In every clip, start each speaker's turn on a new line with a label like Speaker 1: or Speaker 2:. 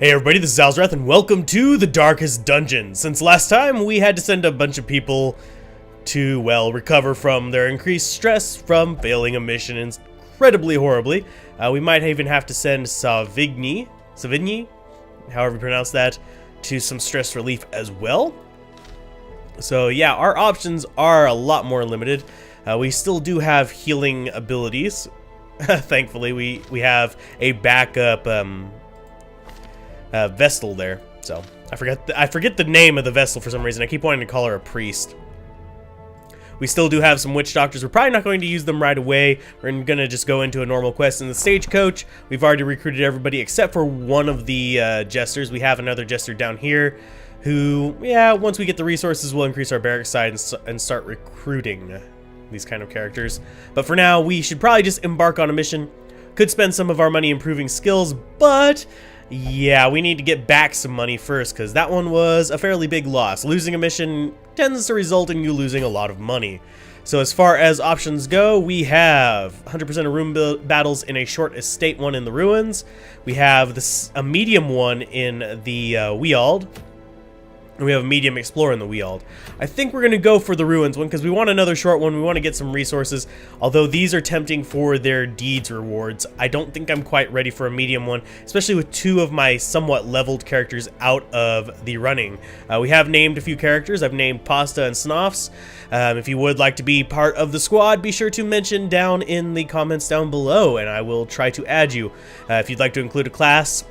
Speaker 1: Hey everybody, this is Alzorath and welcome to the Darkest Dungeon. Since last time we had to send a bunch of people to, well, recover from their increased stress from failing a mission incredibly horribly. We might even have to send Savigny, however you pronounce that, to some stress relief as well. So yeah, our options are a lot more limited. We still do have healing abilities. Thankfully, we have a backup Vestal there. So I forget the name of the Vestal for some reason. I keep wanting to call her a priest. We still do have some witch doctors. We're probably not going to use them right away. We're gonna just go into a normal quest in the stagecoach. We've already recruited everybody except for one of the jesters. We have another jester down here who, yeah, once we get the resources, we'll increase our barracks size and start recruiting these kind of characters. But for now, we should probably just embark on a mission. Could spend some of our money improving skills, but yeah, we need to get back some money first, because that one was a fairly big loss. Losing a mission tends to result in you losing a lot of money. So as far as options go, we have 100% of room battles in a short estate one in the ruins. We have a medium one in the Weald. And we have a medium explorer in the Weald. I think we're going to go for the ruins one because we want another short one. We want to get some resources. Although these are tempting for their deeds rewards, I don't think I'm quite ready for a medium one, especially with two of my somewhat leveled characters out of the running. We have named a few characters. I've named Pasta and Snoffs. If you would like to be part of the squad, be sure to mention down in the comments down below, and I will try to add you. If you'd like to include a class,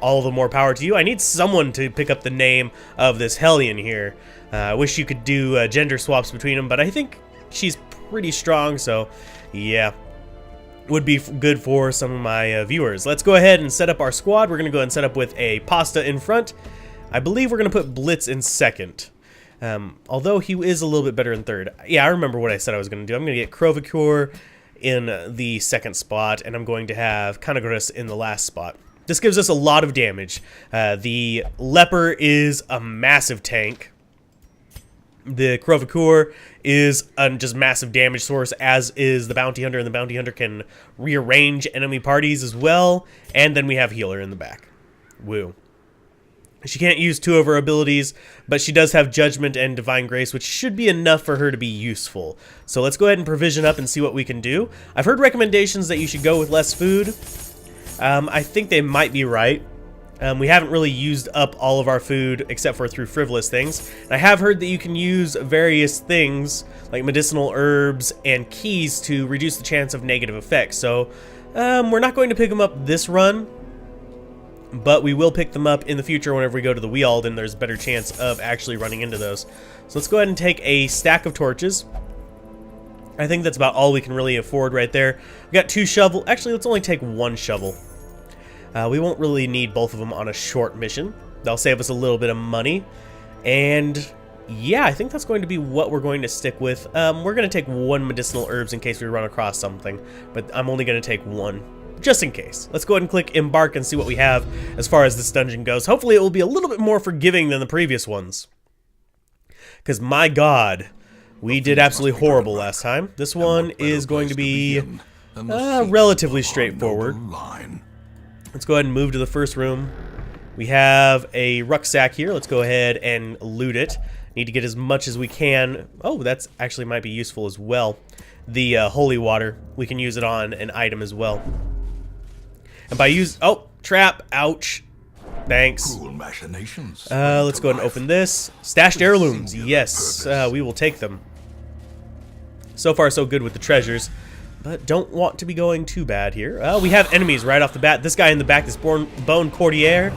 Speaker 1: all the more power to you. I need someone to pick up the name of this Hellion here. I wish you could do gender swaps between them, but I think she's pretty strong, so yeah, would be good for some of my viewers. Let's go ahead and set up our squad. We're going to go ahead and set up with a Pasta in front. I believe we're going to put Blitz in second, although he is a little bit better in third. Yeah, I remember what I said I was going to do. I'm going to get Crusader in the second spot, and I'm going to have Kanagris in the last spot. This gives us a lot of damage. The Leper is a massive tank. The Crusader is a just massive damage source, as is the Bounty Hunter, and the Bounty Hunter can rearrange enemy parties as well. And then we have Healer in the back. Woo. She can't use two of her abilities, but she does have Judgment and Divine Grace, which should be enough for her to be useful. So let's go ahead and provision up and see what we can do. I've heard recommendations that you should go with less food. I think they might be right. We haven't really used up all of our food except for through frivolous things. And I have heard that you can use various things like medicinal herbs and keys to reduce the chance of negative effects. So we're not going to pick them up this run, but we will pick them up in the future whenever we go to the Weald and there's a better chance of actually running into those. So let's go ahead and take a stack of torches. I think that's about all we can really afford right there. We got 2 shovels. Actually, let's only take 1 shovel. We won't really need both of them on a short mission. They'll save us a little bit of money. And yeah, I think that's going to be what we're going to stick with. We're going to take 1 medicinal herbs in case we run across something, but I'm only going to take 1 just in case. Let's go ahead and click embark and see what we have as far as this dungeon goes. Hopefully it will be a little bit more forgiving than the previous ones, because my god, we did absolutely horrible last time. This one is going to be relatively straightforward. Let's go ahead and move to the first room. We have a rucksack here. Let's go ahead and loot it. Need to get as much as we can. Oh, that's actually might be useful as well. The holy water, we can use it on an item as well. And by oh, trap, ouch. Thanks. Let's go ahead and open this. Stashed heirlooms, yes, we will take them. So far, so good with the treasures, but don't want to be going too bad here. We have enemies right off the bat. This guy in the back, this Bone Courtier,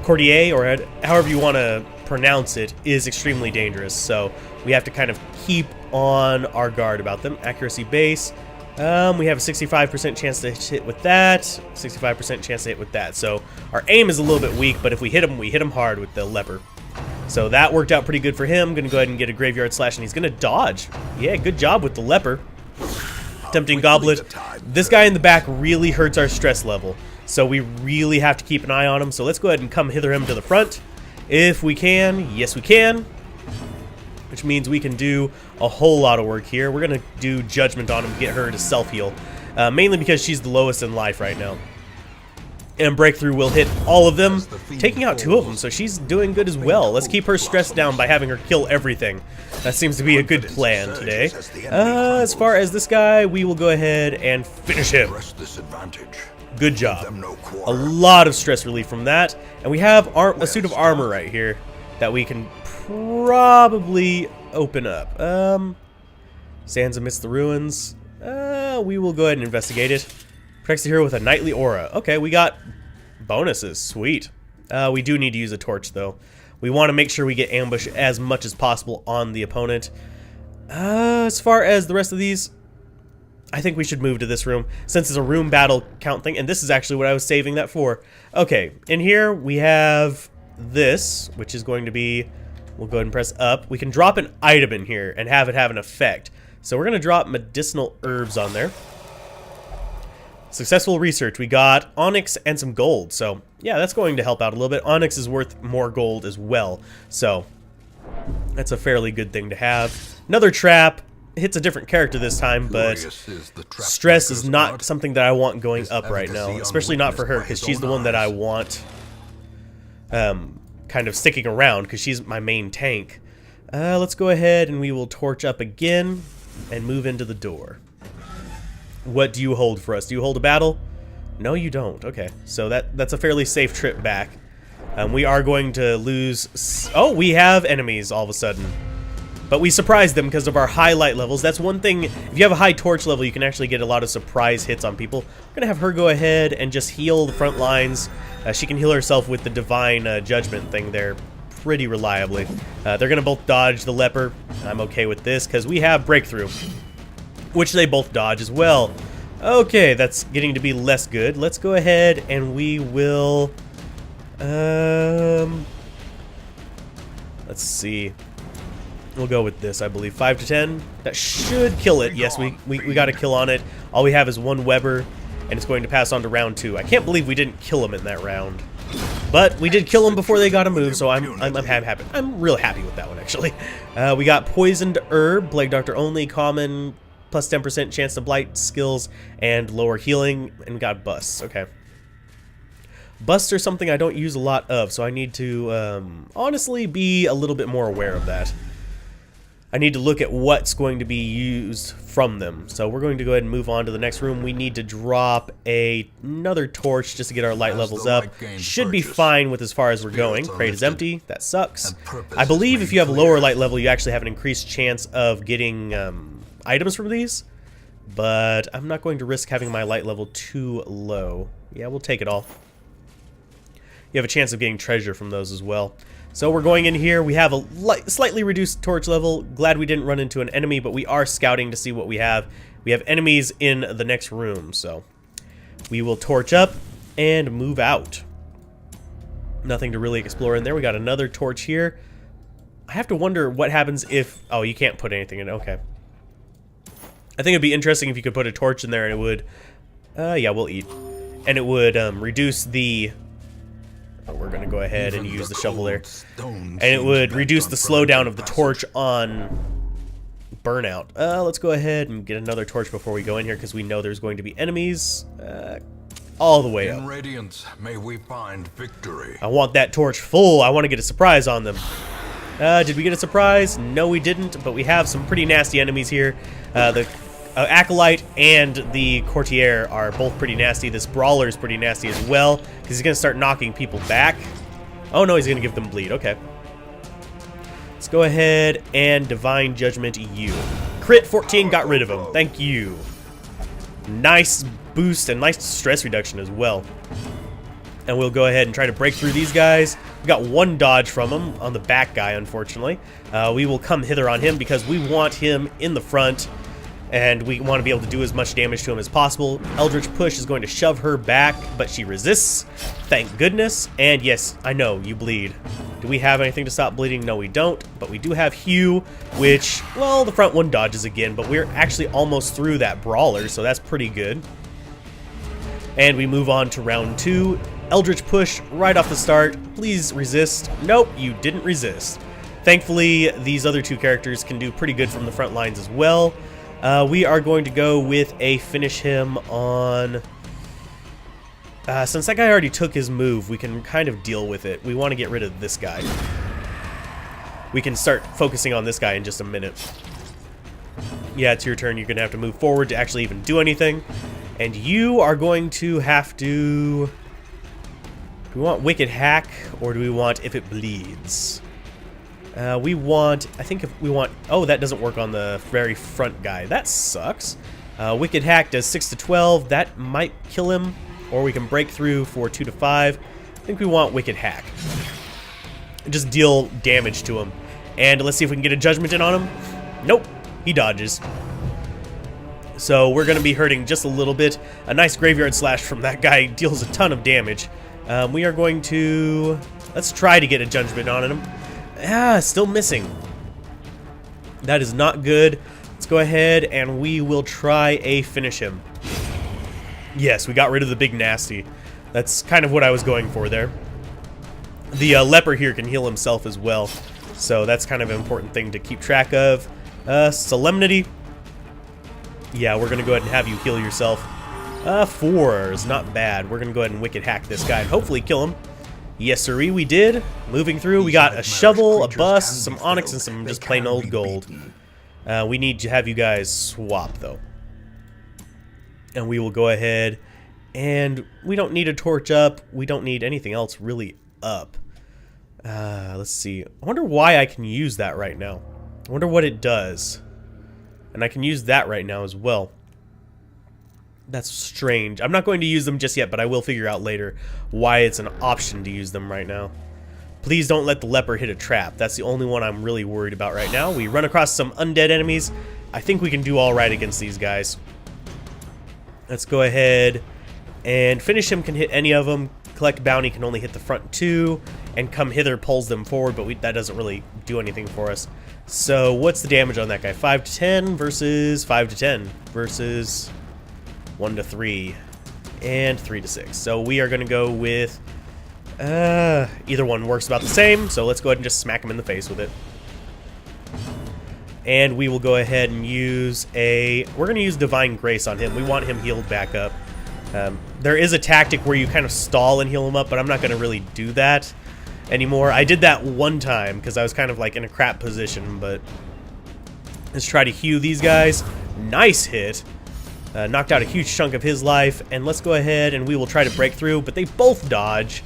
Speaker 1: or however you want to pronounce it, is extremely dangerous. So we have to kind of keep on our guard about them. Accuracy base. We have a 65% chance to hit with that, 65% chance to hit with that. So our aim is a little bit weak, but if we hit him hard with the Leper. So that worked out pretty good for him. Gonna go ahead and get a Graveyard Slash, and he's gonna dodge. Yeah, good job with the Leper. Tempting Goblet. This guy in the back really hurts our stress level, so we really have to keep an eye on him. So let's go ahead and come hither him to the front. If we can. Yes, we can. Which means we can do a whole lot of work here. We're going to do Judgment on him, get her to self-heal. Mainly because she's the lowest in life right now. And Breakthrough will hit all of them, taking out 2 of them, so she's doing good as well. Let's keep her stressed down by having her kill everything. That seems to be a good plan today. As far as this guy, we will go ahead and finish him. Good job. A lot of stress relief from that. And we have a suit of armor right here that we can probably open up. Stands amidst the ruins. We will go ahead and investigate it. Protects the hero with a knightly aura. Okay, we got bonuses. Sweet. We do need to use a torch, though. We want to make sure we get ambush as much as possible on the opponent. As far as the rest of these, I think we should move to this room, since it's a room battle count thing, and this is actually what I was saving that for. Okay, in here we have this, which is going to be, we'll go ahead and press up. We can drop an item in here and have it have an effect. So we're going to drop medicinal herbs on there. Successful research. We got onyx and some gold. So, yeah, that's going to help out a little bit. Onyx is worth more gold as well. So, that's a fairly good thing to have. Another trap. Hits a different character this time, but stress is not something that I want going up right now. Especially not for her, because she's the one that I want kind of sticking around, because she's my main tank. Let's go ahead and we will torch up again and move into the door. What do you hold for us? Do you hold a battle? No, you don't. Okay, so that's a fairly safe trip back. We are going to lose... Oh, we have enemies all of a sudden. But we surprised them because of our high light levels. That's one thing. If you have a high torch level, you can actually get a lot of surprise hits on people. I'm going to have her go ahead and just heal the front lines. She can heal herself with the Divine Judgment thing there pretty reliably. They're going to both dodge the Leper. I'm okay with this because we have Breakthrough, which they both dodge as well. Okay, that's getting to be less good. Let's go ahead and we will... let's see. We'll go with this, I believe. 5 to 10. That should kill it. Yes, we got a kill on it. All we have is 1 Weber, and it's going to pass on to round 2. I can't believe we didn't kill him in that round. But we did kill him before they got a move, so I'm happy. I'm real happy with that one, actually. We got Poisoned Herb, Plague Doctor only, common, plus 10% chance to blight skills, and lower healing, and we got Busts. Okay. Busts are something I don't use a lot of, so I need to honestly be a little bit more aware of that. I need to look at what's going to be used from them. So we're going to go ahead and move on to the next room. We need to drop another torch just to get our light levels up. Should be fine with as far as we're going. Crate is empty. That sucks. I believe if you have a lower light level, you actually have an increased chance of getting items from these. But I'm not going to risk having my light level too low. Yeah, we'll take it all. You have a chance of getting treasure from those as well. So we're going in here. We have a slightly reduced torch level. Glad we didn't run into an enemy, but we are scouting to see what we have. We have enemies in the next room, so we will torch up and move out. Nothing to really explore in there. We got another torch here. I have to wonder what happens if... Oh, you can't put anything in. Okay. I think it'd be interesting if you could put a torch in there and it would... yeah, we'll eat. And it would reduce the... Oh, we're going to go ahead and use the shovel there. And it would reduce the slowdown of the torch on burnout. Let's go ahead and get another torch before we go in here because we know there's going to be enemies all the way up.
Speaker 2: In radiance, may we find victory.
Speaker 1: I want that torch full. I want to get a surprise on them. Did we get a surprise? No, we didn't, but we have some pretty nasty enemies here. The Acolyte and the Courtier are both pretty nasty. This Brawler is pretty nasty as well, because he's going to start knocking people back. Oh no, he's going to give them bleed. Okay. Let's go ahead and Divine Judgment you. Crit 14 got rid of him. Thank you. Nice boost and nice stress reduction as well. And we'll go ahead and try to break through these guys. We got 1 dodge from him on the back guy, unfortunately. We will come hither on him because we want him in the front. And we want to be able to do as much damage to him as possible. Eldritch Push is going to shove her back, but she resists. Thank goodness. And yes, I know, you bleed. Do we have anything to stop bleeding? No, we don't. But we do have Hue, which, well, the front one dodges again. But we're actually almost through that Brawler, so that's pretty good. And we move on to round 2. Eldritch Push right off the start. Please resist. Nope, you didn't resist. Thankfully, these other 2 characters can do pretty good from the front lines as well. We are going to go with a finish him on... Since that guy already took his move, we can kind of deal with it. We want to get rid of this guy. We can start focusing on this guy in just a minute. Yeah, it's your turn. You're going to have to move forward to actually even do anything. And you are going to have to... Do we want Wicked Hack, or do we want If It Bleeds? We want... I think if we want... Oh, that doesn't work on the very front guy. That sucks. Wicked Hack does 6 to 12. That might kill him. Or we can break through for 2 to 5. I think we want Wicked Hack. Just deal damage to him. And let's see if we can get a judgment in on him. Nope. He dodges. So we're going to be hurting just a little bit. A nice graveyard slash from that guy deals a ton of damage. We are going to... Let's try to get a judgment on him. Ah, still missing. That is not good. Let's go ahead and we will try a finish him. Yes, we got rid of the big nasty. That's kind of what I was going for there. The Leper here can heal himself as well. So that's kind of an important thing to keep track of. Solemnity. Yeah, we're going to go ahead and have you heal yourself. 4 is not bad. We're going to go ahead and Wicked Hack this guy and hopefully kill him. Yes, sirree, we did. Moving through, we got a shovel, a bust, some onyx, and some just plain old gold. We need to have you guys swap, though. And we will go ahead, and we don't need a torch up. We don't need anything else really up. Let's see. I wonder why I can use that right now. I wonder what it does. And I can use that right now as well. That's strange. I'm not going to use them just yet, but I will figure out later why it's an option to use them right now. Please don't let the Leper hit a trap. That's the only one I'm really worried about right now. We run across some undead enemies. I think we can do all right against these guys. Let's go ahead and finish him. Can hit any of them. Collect bounty can only hit the front 2. And come hither pulls them forward, but that doesn't really do anything for us. So what's the damage on that guy? 5 to 10 versus 5 to 10 versus 1 to 3 and 3 to 6. So we are going to go with either one works about the same. So let's go ahead and just smack him in the face with it. And we will go ahead and use we're going to use Divine Grace on him. We want him healed back up. There is a tactic where you kind of stall and heal him up, but I'm not going to really do that anymore. I did that one time because I was kind of like in a crap position, but let's try to heal these guys. Nice hit. Knocked out a huge chunk of his life, and let's go ahead and we will try to break through, but they both dodge.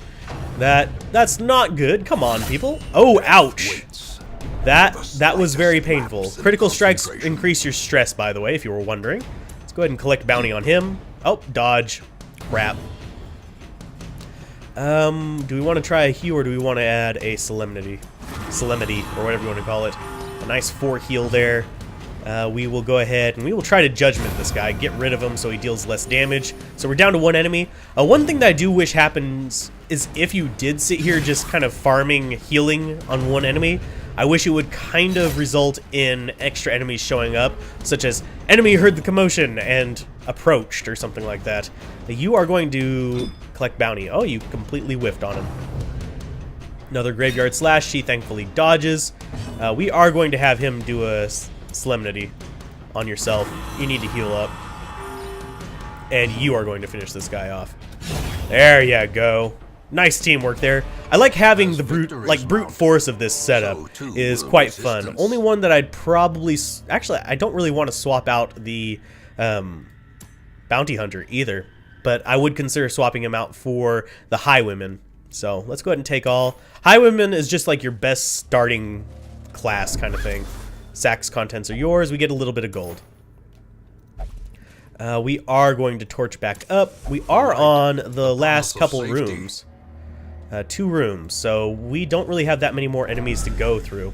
Speaker 1: That's not good. Come on, people. Oh, ouch. That was very painful. Critical strikes increase your stress, by the way, if you were wondering. Let's go ahead and collect bounty on him. Oh, dodge. Crap. Do we want to try a heal, or do we want to add a solemnity, or whatever you want to call it? A nice 4 heal there. We will go ahead and we will try to judgment this guy, get rid of him so he deals less damage. So we're down to 1 enemy. One thing that I do wish happens is if you did sit here just kind of farming healing on 1 enemy, I wish it would kind of result in extra enemies showing up, such as enemy heard the commotion and approached or something like that. You are going to collect bounty. Oh, you completely whiffed on him. Another graveyard slash. She thankfully dodges. We are going to have him do a solemnity on yourself. You need to heal up. And you are going to finish this guy off. There you go. Nice teamwork there. I like having the brute force of this setup is quite fun. Only one that I'd probably... Actually, I don't really want to swap out the bounty hunter either. But I would consider swapping him out for the Highwayman. So let's go ahead and take all. Highwayman is just like your best starting class kind of thing. Sack's contents are yours. We get a little bit of gold. We are going to torch back up. We are on the last couple rooms. 2 rooms, so we don't really have that many more enemies to go through.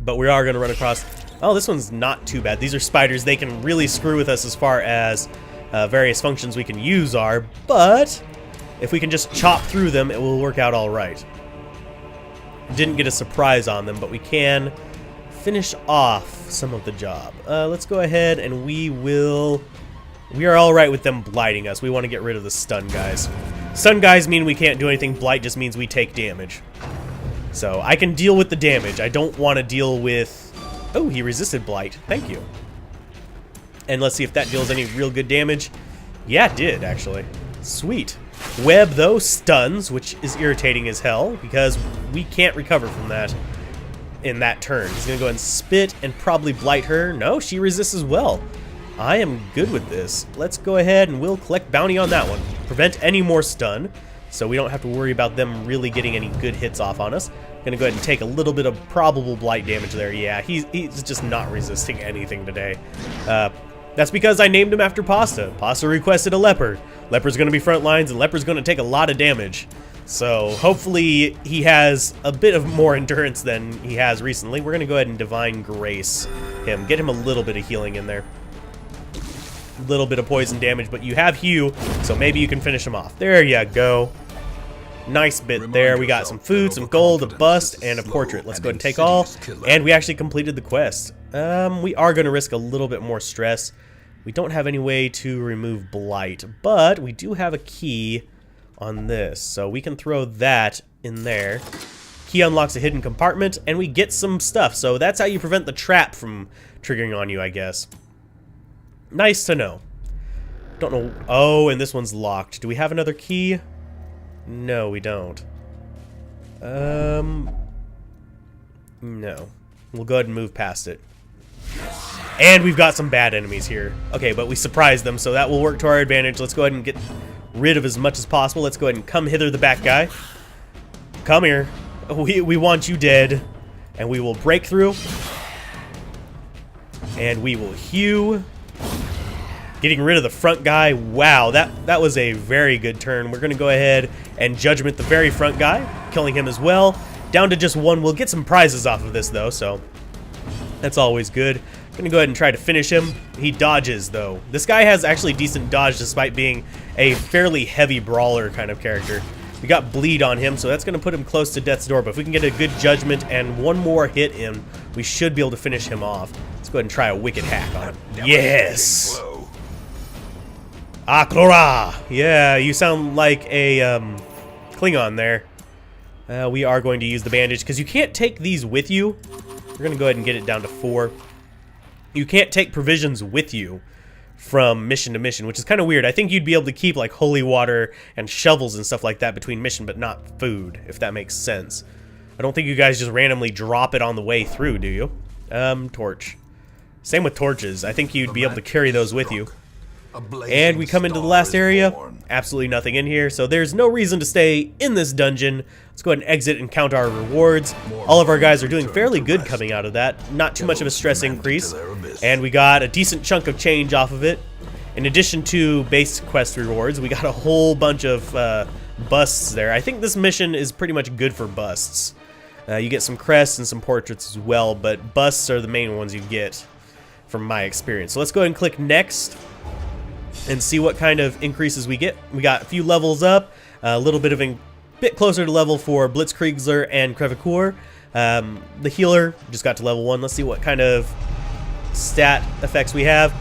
Speaker 1: But we are going to run across... Oh, this one's not too bad. These are spiders. They can really screw with us as far as various functions we can use are, but if we can just chop through them, it will work out all right. Didn't get a surprise on them, but we can finish off some of the job. Let's go ahead and we are all right with them blighting us. We want to get rid of the stun guys. Stun guys mean we can't do anything. Blight just means we take damage. So I can deal with the damage. I don't want to deal with... Oh, he resisted blight. Thank you. And let's see if that deals any real good damage. Yeah, it did, actually. Sweet. Web, though, stuns, which is irritating as hell, because we can't recover from that in that turn. He's going to go ahead and spit and probably blight her. No, she resists as well. I am good with this. Let's go ahead and we'll collect bounty on that one. Prevent any more stun, so we don't have to worry about them really getting any good hits off on us. Gonna go ahead and take a little bit of probable blight damage there. Yeah, he's just not resisting anything today. That's because I named him after Pasta. Pasta requested a Leper. Leper's gonna be front lines, and Leper's gonna take a lot of damage. So hopefully he has a bit of more endurance than he has recently. We're gonna go ahead and Divine Grace him. Get him a little bit of healing in there. A little bit of poison damage, but you have Hugh, so maybe you can finish him off. There you go. Nice bit there. We got some food, some gold, a bust, and a portrait. Let's go ahead and take all. And we actually completed the quest. We are going to risk a little bit more stress. We don't have any way to remove blight, but we do have a key on this, so we can throw that in there. Key unlocks a hidden compartment, and we get some stuff. So that's how you prevent the trap from triggering on you, I guess. Nice to know. Don't know. Oh, and this one's locked. Do we have another key? No, we don't. No. We'll go ahead and move past it. And we've got some bad enemies here. Okay, but we surprised them, so that will work to our advantage. Let's go ahead and get rid of as much as possible. Let's go ahead and come hither, the back guy. Come here. We want you dead. And we will break through. And we will hew. Getting rid of the front guy. Wow, that was a very good turn. We're going to go ahead and judgment the very front guy, killing him as well. Down to just one. We'll get some prizes off of this, though, so that's always good. Going to go ahead and try to finish him. He dodges, though. This guy has actually decent dodge despite being a fairly heavy brawler kind of character. We got bleed on him, so that's going to put him close to death's door. But if we can get a good judgment and one more hit in, we should be able to finish him off. Let's go ahead and try a wicked hack on him. Yes! Aklora! Yeah, you sound like a Klingon there. We are going to use the bandage because you can't take these with you. We're going to go ahead and get it down to 4. You can't take provisions with you from mission to mission, which is kind of weird. I think you'd be able to keep like holy water and shovels and stuff like that between mission, but not food, if that makes sense. I don't think you guys just randomly drop it on the way through, do you? Torch. Same with torches. I think you'd be able to carry those with you. And we come into the last area. Absolutely nothing in here, so there's no reason to stay in this dungeon. Let's go ahead and exit and count our rewards. All of our guys are doing fairly good coming out of that. Not too much of a stress increase. And we got a decent chunk of change off of it. In addition to base quest rewards, we got a whole bunch of busts there. I think this mission is pretty much good for busts. You get some crests and some portraits as well, but busts are the main ones you get from my experience. So let's go ahead and click next and see what kind of increases we get. We got a few levels up, a little bit of a bit closer to level for Blitzkriegsler and Crevecoeur. The healer just got to level 1. Let's see what kind of stat effects we have.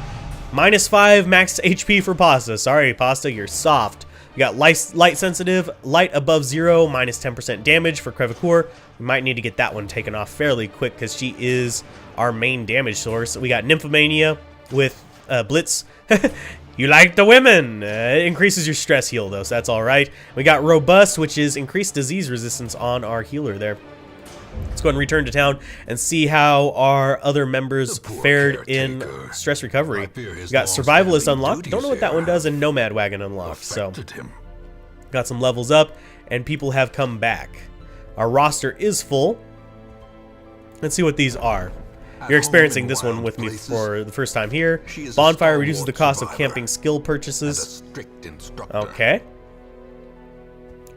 Speaker 1: -5 max HP for Pasta. Sorry, Pasta, you're soft. We got light sensitive, light above 0, -10% damage for Crevecoeur. We might need to get that one taken off fairly quick because she is our main damage source. We got Nymphomania with Blitz. You like the women! It increases your stress heal, though, so that's alright. We got Robust, which is increased disease resistance on our healer there. Let's go ahead and return to town and see how our other members fared in stress recovery. We got Survivalist unlocked. Don't know what that one does, and Nomad Wagon unlocked, so got some levels up, and people have come back. Our roster is full. Let's see what these are. You're experiencing this one with me for the first time here. Bonfire reduces the cost of camping skill purchases. Okay.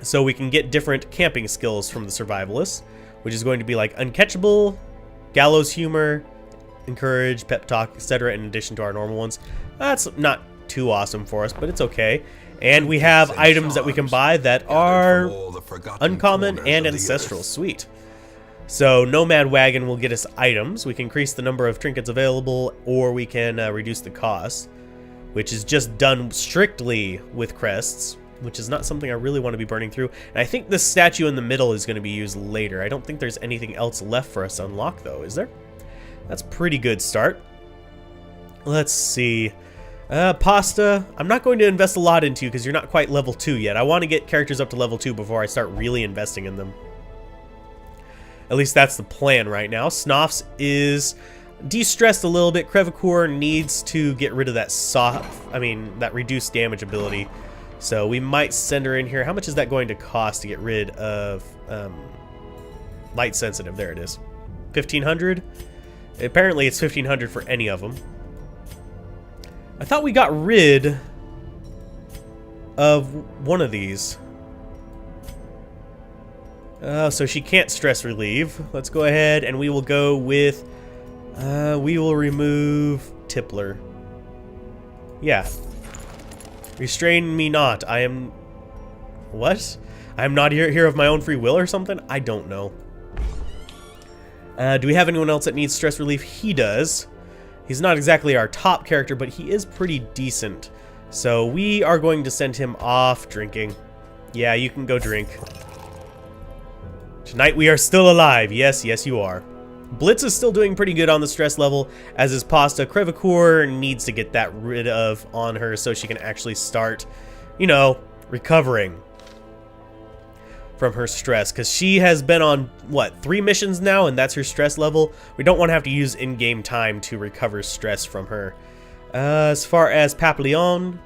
Speaker 1: So we can get different camping skills from the Survivalists, which is going to be like Uncatchable, Gallows Humor, Encourage, Pep Talk, etc. in addition to our normal ones. That's not too awesome for us, but it's okay. And we have items that we can buy that are uncommon and ancestral. Sweet. So Nomad Wagon will get us items. We can increase the number of trinkets available, or we can reduce the cost, which is just done strictly with crests, which is not something I really want to be burning through. And I think this statue in the middle is going to be used later. I don't think there's anything else left for us to unlock, though, is there? That's a pretty good start. Let's see. Pasta, I'm not going to invest a lot into you because you're not quite level 2 yet. I want to get characters up to level 2 before I start really investing in them. At least that's the plan right now. Snoffs is de-stressed a little bit. Crevacore needs to get rid of that that reduced damage ability. So we might send her in here. How much is that going to cost to get rid of light sensitive? There it is. 1,500? Apparently it's 1,500 for any of them. I thought we got rid of one of these. So she can't stress relieve. Let's go ahead and we will go with... we will remove Tippler. Yeah. Restrain me not. I am... What? I am not here of my own free will or something? I don't know. Do we have anyone else that needs stress relief? He does. He's not exactly our top character, but he is pretty decent. So we are going to send him off drinking. Yeah, you can go drink. Tonight we are still alive. Yes, yes you are. Blitz is still doing pretty good on the stress level, as is Pasta. Crevacore needs to get that rid of on her so she can actually start, you know, recovering from her stress, because she has been on, what, 3 missions now, and that's her stress level. We don't want to have to use in-game time to recover stress from her. As far as Papillon,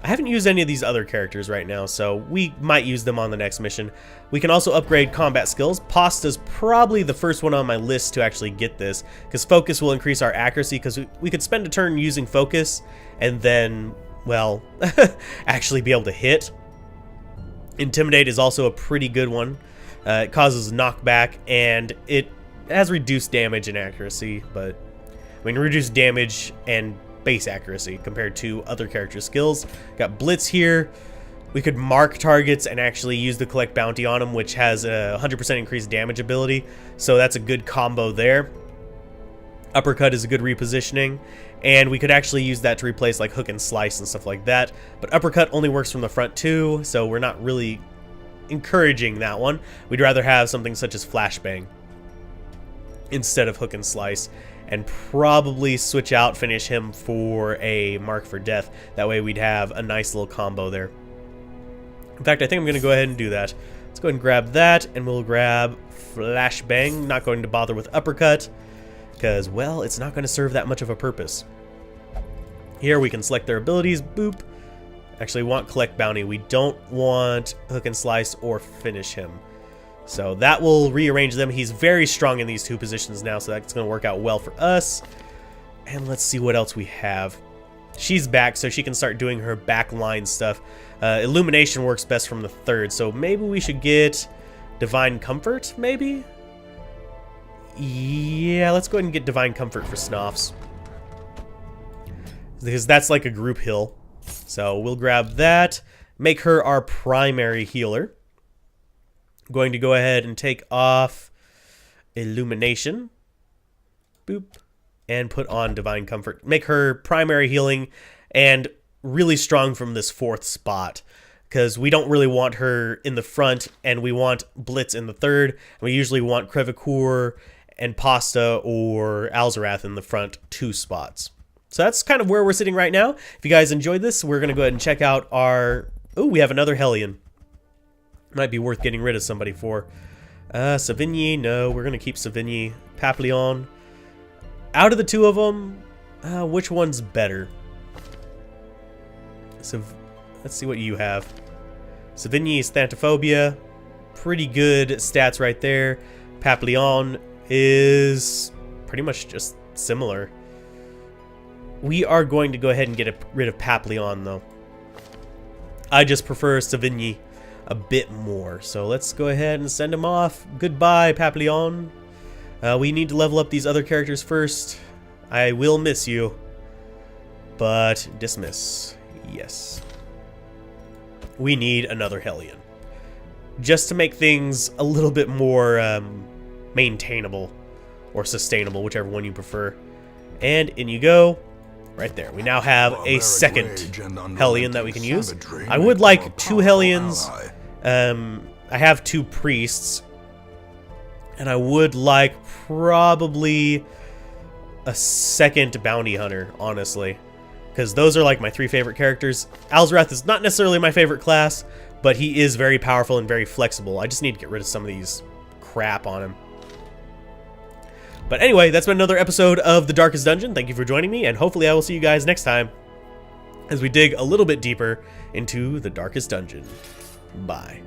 Speaker 1: I haven't used any of these other characters right now, so we might use them on the next mission. We can also upgrade combat skills. Pasta's probably the first one on my list to actually get this, because Focus will increase our accuracy, because we could spend a turn using Focus, and then, well, actually be able to hit. Intimidate is also a pretty good one. It causes knockback, and it has reduced damage and accuracy, but I mean, reduced damage and base accuracy compared to other character skills. Got Blitz here. We could mark targets and actually use the collect bounty on them, which has a 100% increased damage ability, so that's a good combo there. Uppercut is a good repositioning, and we could actually use that to replace like hook and slice and stuff like that, but uppercut only works from the front too, so we're not really encouraging that one. We'd rather have something such as flashbang instead of hook and slice, and probably switch out finish him for a mark for death. That way we'd have a nice little combo there. In fact, I think I'm going to go ahead and do that. Let's go ahead and grab that, and we'll grab flashbang. Not going to bother with uppercut, because, well, it's not going to serve that much of a purpose. Here we can select their abilities. Boop. Actually, we want collect bounty. We don't want hook and slice or finish him. So that will rearrange them. He's very strong in these 2 positions now, so that's going to work out well for us. And let's see what else we have. She's back, so she can start doing her backline stuff. Illumination works best from the 3rd, so maybe we should get Divine Comfort, maybe? Yeah, let's go ahead and get Divine Comfort for Snoffs, because that's like a group heal. So we'll grab that, make her our primary healer. I'm going to go ahead and take off Illumination. Boop. And put on Divine Comfort. Make her primary healing and really strong from this 4th spot, because we don't really want her in the front, and we want Blitz in the 3rd. And we usually want Crevacore and Pasta or Alzorath in the front 2 spots. So that's kind of where we're sitting right now. If you guys enjoyed this, we're going to go ahead and check out our... Oh, we have another Hellion. Might be worth getting rid of somebody for. Savigny, no, we're going to keep Savigny. Papillon. Out of the 2 of them, which one's better? So, let's see what you have. Savigny is Thanatophobia. Pretty good stats right there. Papillon is pretty much just similar. We are going to go ahead and get rid of Papillon, though. I just prefer Savigny a bit more. So let's go ahead and send him off. Goodbye, Papillon. We need to level up these other characters first. I will miss you. But dismiss. Yes. We need another Hellion, just to make things a little bit more maintainable or sustainable, whichever one you prefer. And in you go. Right there. We now have a second Hellion that we can use. I would like 2 Hellions. I have 2 priests. And I would like probably a second bounty hunter, honestly. because those are like my 3 favorite characters. Alzorath is not necessarily my favorite class, but he is very powerful and very flexible. I just need to get rid of some of these crap on him. But anyway, that's been another episode of The Darkest Dungeon. Thank you for joining me, and hopefully I will see you guys next time as we dig a little bit deeper into The Darkest Dungeon. Bye.